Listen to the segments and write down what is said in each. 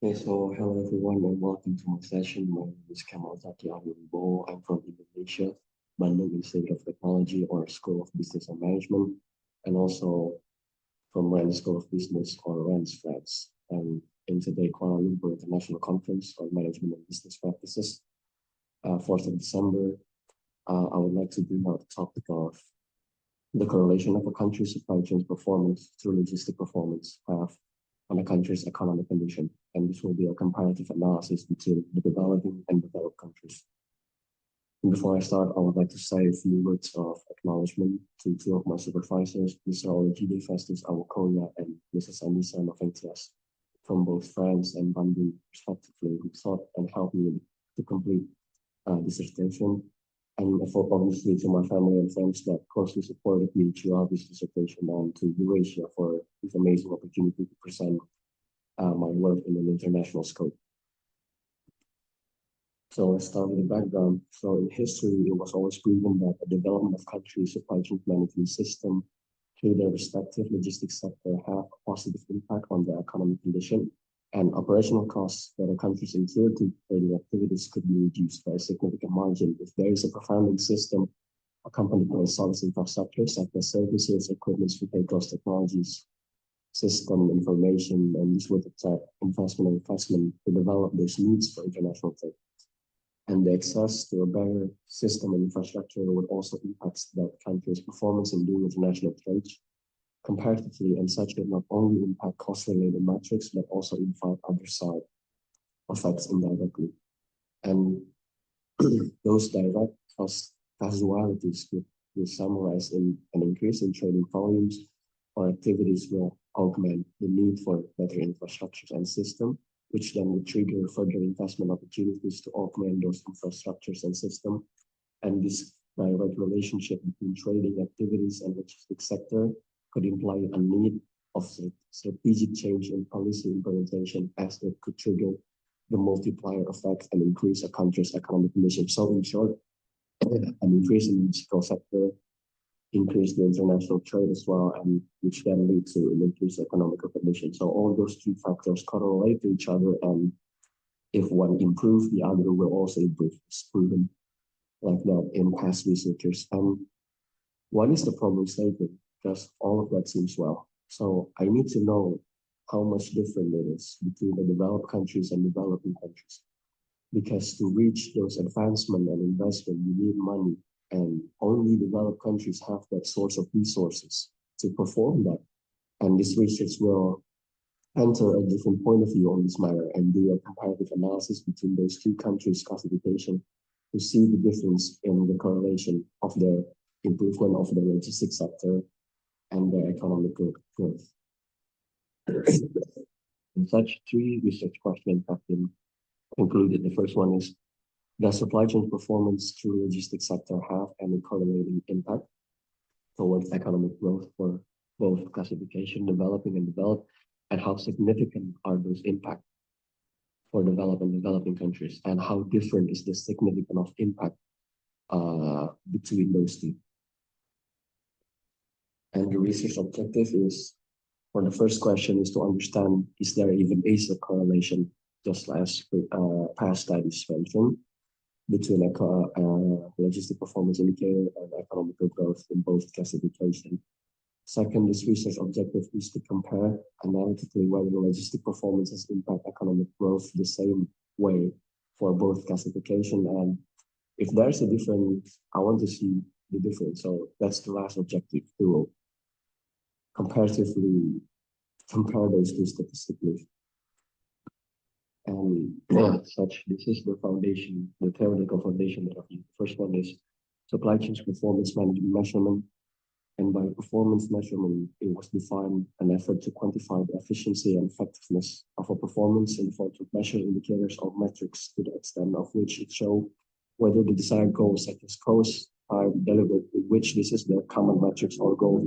Okay, so hello everyone and welcome to my session. My name is Kemal Ariowibowo. I'm from Indonesia, Bandung Institute of Technology or School of Business and Management, and also from RAND School of Business or RANS France. And in today Kuala Lumpur International Conference on Management and Business Practices, 4th of December, I would like to bring out the topic of the correlation of a country's supply chain performance to logistic performance have on a country's economic condition. And this will be a comparative analysis between the developing and developed countries. And before I start, I would like to say a few words of acknowledgement to two of my supervisors, Mr. Olajide Festus Awokoya and Mrs. Anissa Noventias, from both France and Bandung, respectively, who taught and helped me to complete dissertation, and for obviously to my family and friends that closely supported me throughout this dissertation, and to Eurasia for this amazing opportunity to present my work in an international scope. So let's start with the background. So in history, it was always proven that the development of countries' supply chain management system through their respective logistics sector have a positive impact on their economic condition, and operational costs that a country's incur to daily activities could be reduced by a significant margin if there is a profounding system accompanied by solid infrastructure such as services, equipment, vehicles, technologies, system information, and this would attract investment to develop those needs for international trade. And the access to a better system and infrastructure would also impact that country's performance in doing international trade comparatively, and such would not only impact cost-related metrics, but also impact other side effects indirectly. And those direct causality will summarize in an increase in trading volumes or activities will augment the need for better infrastructure and system, which then would trigger further investment opportunities to augment those infrastructures and system. And this direct relationship between trading activities and logistics sector could imply a need of strategic change in policy implementation, as it could trigger the multiplier effect and increase a country's economic condition. So in short, an increase in the logistical sector increase the international trade as well, and which then leads to an increased economic condition. So all those two factors correlate to each other, and if one improves, the other will also improve. It's proven like that in past researchers. And what is the problem statement? Because all of that seems well. So I need to know how much different it is between the developed countries and developing countries. Because to reach those advancement and investment, you need money, and only developed countries have that source of resources to perform that. And this research will enter a different point of view on this matter and do a comparative analysis between those two countries' classification to see the difference in the correlation of the improvement of the logistics sector and their economic growth. And such three research questions have been concluded. The first one is, does supply chain performance through logistics sector have any correlating impact towards economic growth for both classification, developing and developed, and how significant are those impacts for developed and developing countries, and how different is the significance of impact between those two? And the research objective is, for the first question, is to understand, is there even a correlation, just as past studies mentioned, between logistic performance indicator and economic growth in both classification. Second, this research objective is to compare analytically whether logistic performance has impact economic growth the same way for both classification. And if there's a difference, I want to see the difference. So that's the last objective, to comparatively compare those two statistically. And such, this is the foundation, the theoretical foundation that I've used. The first one is supply chain performance management measurement. And by performance measurement, it was defined an effort to quantify the efficiency and effectiveness of a performance in the form of measured indicators or metrics to the extent of which it show whether the desired goals such as cost are delivered, in which this is the common metrics or goal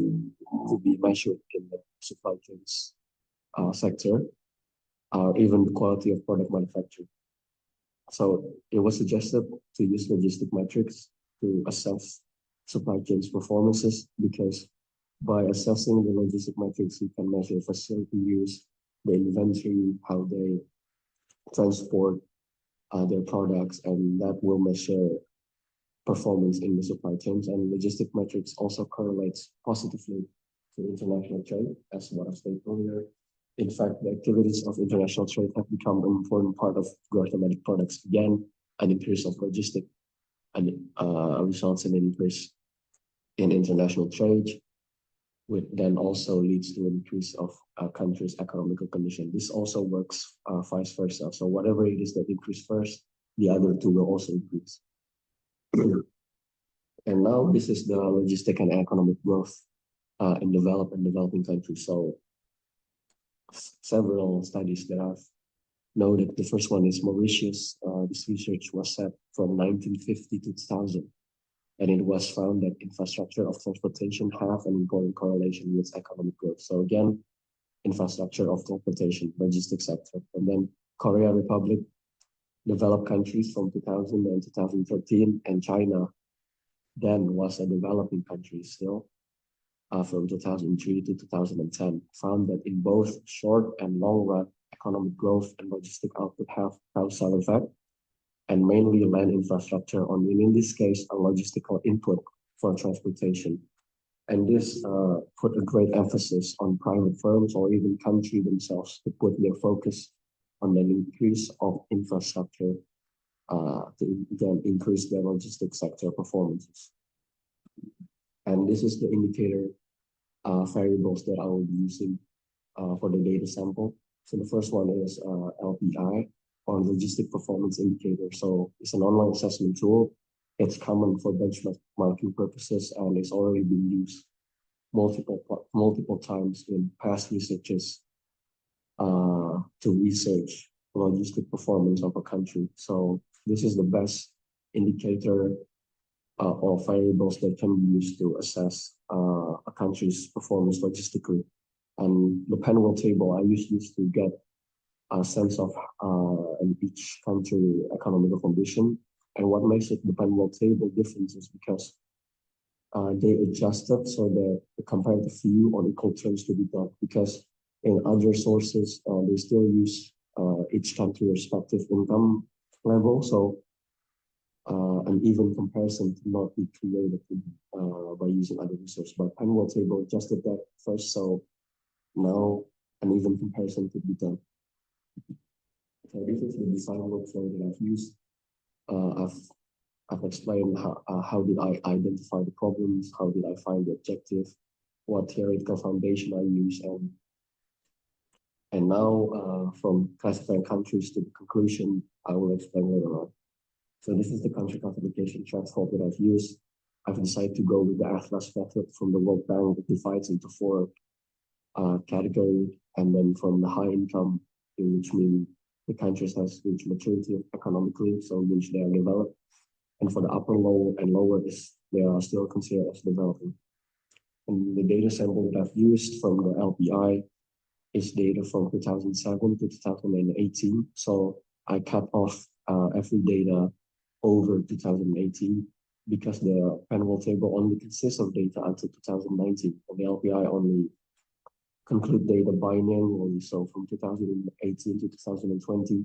to be measured in the supply chains sector, or even the quality of product manufactured. So it was suggested to use logistic metrics to assess supply chains performances, because by assessing the logistic metrics, you can measure facility use, the inventory, how they transport their products, and that will measure performance in the supply chains. And logistic metrics also correlates positively to international trade, as what I stated earlier. In fact, the activities of international trade have become an important part of gross domestic products. Again, an increase of logistic and results in an increase in international trade, which then also leads to an increase of a country's economical condition. This also works vice versa. So whatever it is that increase first, the other two will also increase. And now this is the logistic and economic growth in developed and developing countries. So several studies that I've noted. The first one is Mauritius. This research was set from 1950 to 2000. And it was found that infrastructure of transportation have an important correlation with economic growth. So again, infrastructure of transportation, logistics sector. And then Korea Republic, developed countries from 2000 and 2013, and China then was a developing country still from 2003 to 2010, found that in both short and long run, economic growth and logistic output have causal effect, and mainly land infrastructure on, in this case, a logistical input for transportation. And this put a great emphasis on private firms or even country themselves to put their focus on an increase of infrastructure to then increase their logistics sector performances. And this is the indicator variables that I will be using for the data sample. So the first one is LPI, or Logistic Performance Indicator. So it's an online assessment tool. It's common for benchmarking purposes, and it's already been used multiple times in past researches to research logistic performance of a country. So this is the best indicator or variables that can be used to assess a country's performance logistically. And the Penwell table I used to get a sense of each country economic condition. And what makes it the Penwell table different is because they adjusted so that the comparative view on equal terms to be done. Because in other sources, they still use each country respective income level. So an even comparison cannot be created by using other resources. But Penwell table adjusted that first, so now an even comparison could be done. So this is the design workflow that I've used. I've explained how did I identify the problems, how did I find the objective, what theoretical foundation I use, and now from classifying countries to the conclusion, I will explain later on. So this is the country classification threshold that I've used. I've decided to go with the Atlas method from the World Bank that divides into 4 categories, and then from the high income, which means the countries has reached maturity economically, so which they are developed. And for the upper, low, and lower, they are still considered as developing. And the data sample that I've used from the LPI is data from 2007 to 2018. So I cut off every data over 2018 because the Penwell table only consists of data until 2019, and the LPI only conclude data biannually, so from 2018 to 2020.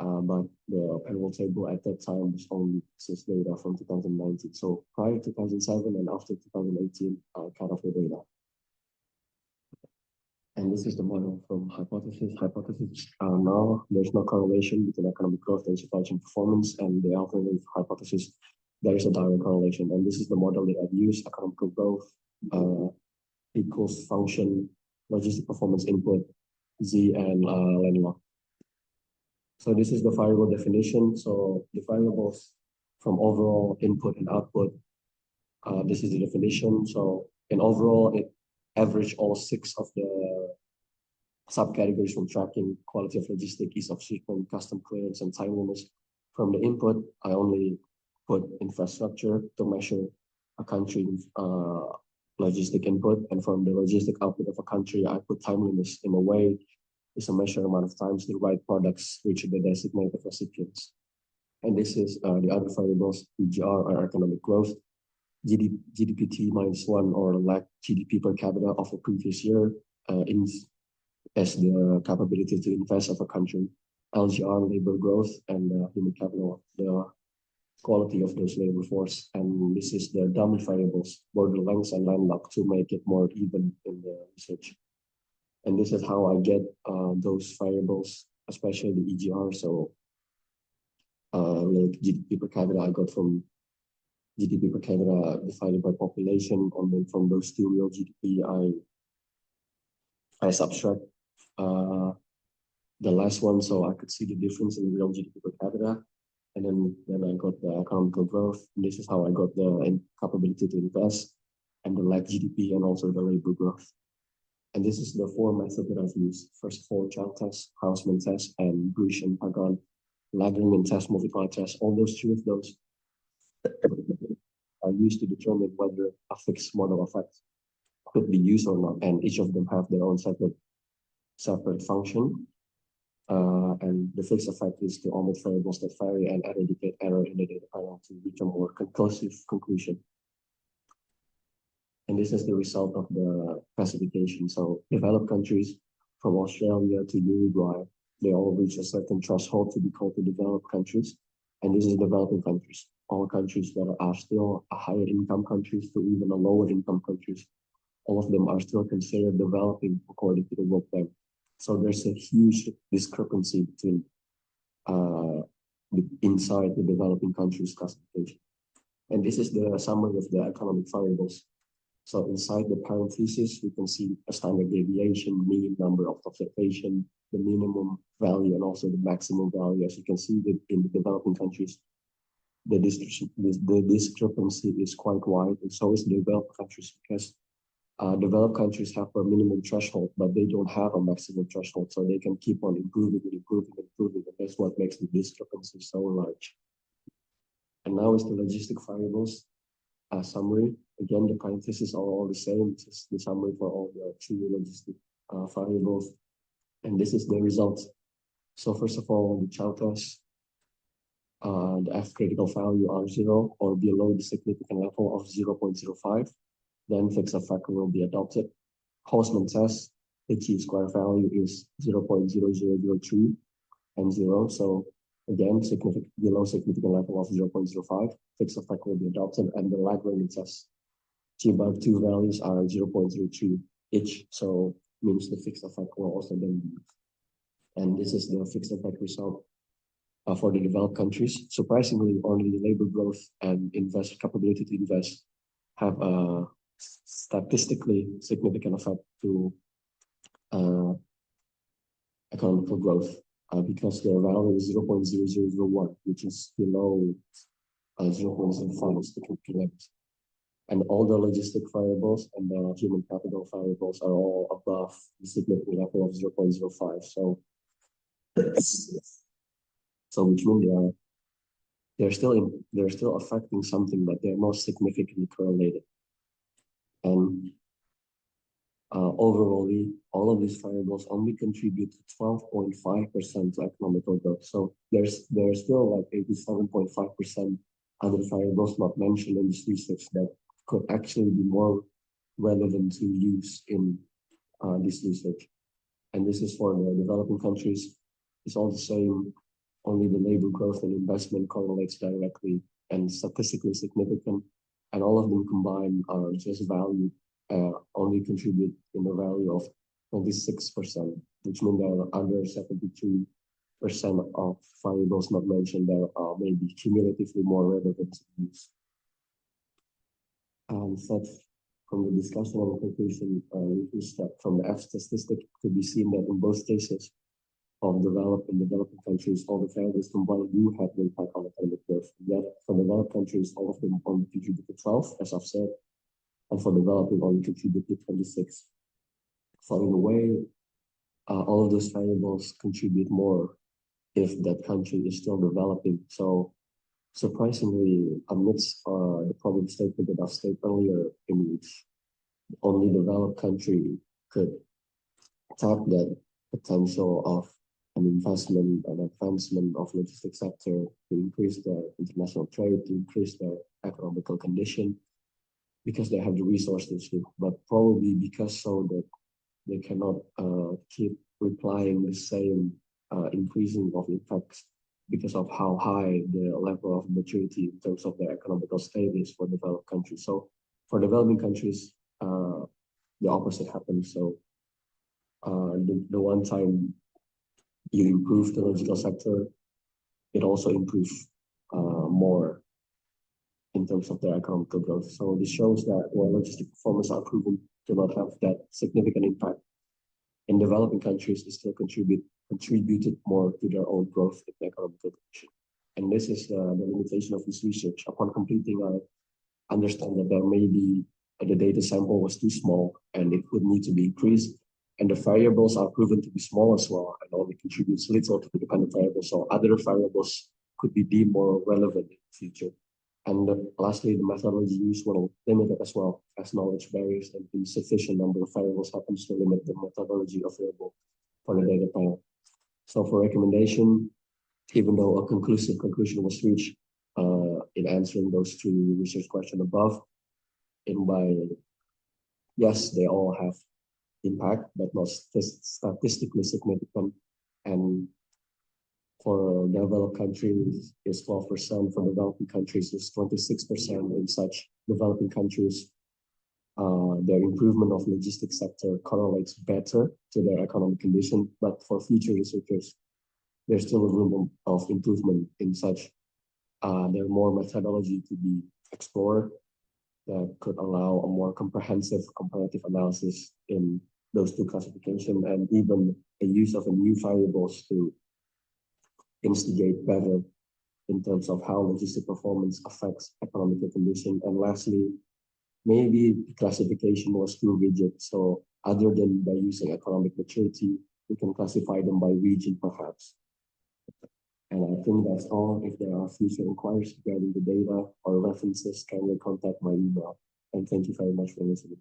But the Penwell table at that time was only consist data from 2019. So prior to 2007 and after 2018, I cut off the data. And this is the model from hypothesis. Hypothesis now there's no correlation between economic growth and supply chain performance, and the alternative hypothesis there is a direct correlation. And this is the model that I've used. Economic growth equals function logistic performance input Z and landlocked. So this is the variable definition. So the variables from overall input and output. This is the definition. So in overall, it average all 6 of the subcategories from tracking, quality of logistic, ease of shipment, custom clearance, and timeliness. From the input, I only put infrastructure to measure a country's logistic input, and from the logistic output of a country, I put timeliness in a way is a measured amount of times the right products reach the designated recipients. And this is the other variables, EGR or economic growth, GDPT -1 or lack GDP per capita of a previous year as the capability to invest of a country. LGR, labor growth, and human capital, the quality of those labor force. And this is the dummy variables, border lengths and landlocked, to make it more even in the research. And this is how I get those variables, especially the EGR. So like GDP per capita, I got from GDP per capita divided by population, and then from those two real GDP, I subtract the last one, so I could see the difference in real GDP per capita. And then I got the economical growth. And this is how I got the capability to invest, and the lag GDP, and also the labor growth. And this is the four methods that I've used. First of all, child test, Hausman test, and Bruce and Pagan, Lagrangian test, multiplier test. All those three of those are used to determine whether a fixed model effect could be used or not. And each of them have their own separate function. And the fixed effect is to omit variables that vary and eradicate error in the data panel to reach a more conclusive conclusion. And this is the result of the classification. So developed countries from Australia to Uruguay, they all reach a certain threshold to be called the developed countries. And this is developing countries. All countries that are still a higher income countries to even a lower income countries, all of them are still considered developing according to the World Bank. So there's a huge discrepancy between inside the developing countries classification. And this is the summary of the economic variables. So inside the parentheses, we can see a standard deviation, mean, number of observation, the minimum value, and also the maximum value. As you can see that in the developing countries, the discrepancy is quite wide, and so is the developed countries, because developed countries have a minimum threshold, but they don't have a maximum threshold, so they can keep on improving and improving and improving, and that's what makes the discrepancy so large. And now is the logistic variables summary. Again, the parentheses are all the same. This is the summary for all the three logistic variables, and this is the results. So first of all, the child test, the F critical value are 0 or below the significant level of 0.05. Then fixed effect will be adopted. Hausman test, the chi-square value is 0.0003 and 0. So again, below significant level of 0.05, fixed effect will be adopted. And the Lagrangian test, chi-bar 2 values are 0.03 each. So means the fixed effect will also then be used. And this is the fixed effect result for the developed countries. Surprisingly, only the labor growth and capability to invest have a statistically significant effect to economical growth because their value is 0.0001, which is below 0.05 significant limit. And all the logistic variables and the human capital variables are all above the significant level of 0.05. So which means they're still affecting something, but they're not significantly correlated. And overall, all of these variables only contribute to 12.5% to economical growth. So there's still like 87.5% other variables not mentioned in this research that could actually be more relevant to use in this research. And this is for the developing countries. It's all the same. Only the labor growth and investment correlates directly and statistically significant. And all of them combined are just valued, only contribute in the value of 26%, which means there are under 73% of variables not mentioned that are maybe cumulatively more relevant to use. Such from the discussion and conclusion, is that from the F statistic could be seen that in both cases of developed and developing countries, all the variables combined do have an impact on economic growth. Yet for developed countries, all of them only contribute to 12, as I've said, and for developing only contribute to 26. So in a way, all of those variables contribute more if that country is still developing. So surprisingly, amidst the problem statement that I've stated earlier, in which only developed country could tap that potential of an investment and advancement of logistics sector to increase their international trade, to increase their economical condition, because they have the resources to, but probably because so that they cannot keep replying the same increasing of impacts because of how high the level of maturity in terms of their economical state is for developed countries. So for developing countries, the opposite happens. So the one time you improve the logistical sector, it also improves more in terms of their economic growth. So this shows that while logistic performance are proven to not have that significant impact in developing countries, they still contributed more to their own growth in economic condition. And this is the limitation of this research. Upon completing, I understand that there may be the data sample was too small and it would need to be increased. And the variables are proven to be small as well and only contributes little to the dependent variables. So other variables could be deemed more relevant in the future. And lastly, the methodology used will limit it as well, as knowledge barriers and insufficient number of variables happens to limit the methodology available for the data panel. So for recommendation, even though a conclusive conclusion was reached in answering those two research questions above, yes, they all have impact, but not statistically significant. And for developed countries is 12%, for developing countries is 26%. In such developing countries, their improvement of logistics sector correlates better to their economic condition. But for future researchers, there's still room of improvement in such. There are more methodology to be explored that could allow a more comprehensive comparative analysis in those two classifications, and even a use of a new variables to instigate better in terms of how logistic performance affects economic condition. And lastly, maybe the classification was too rigid. So other than by using economic maturity, we can classify them by region perhaps. And I think that's all. If there are future inquiries regarding the data or references, kindly contact my email. And thank you very much for listening.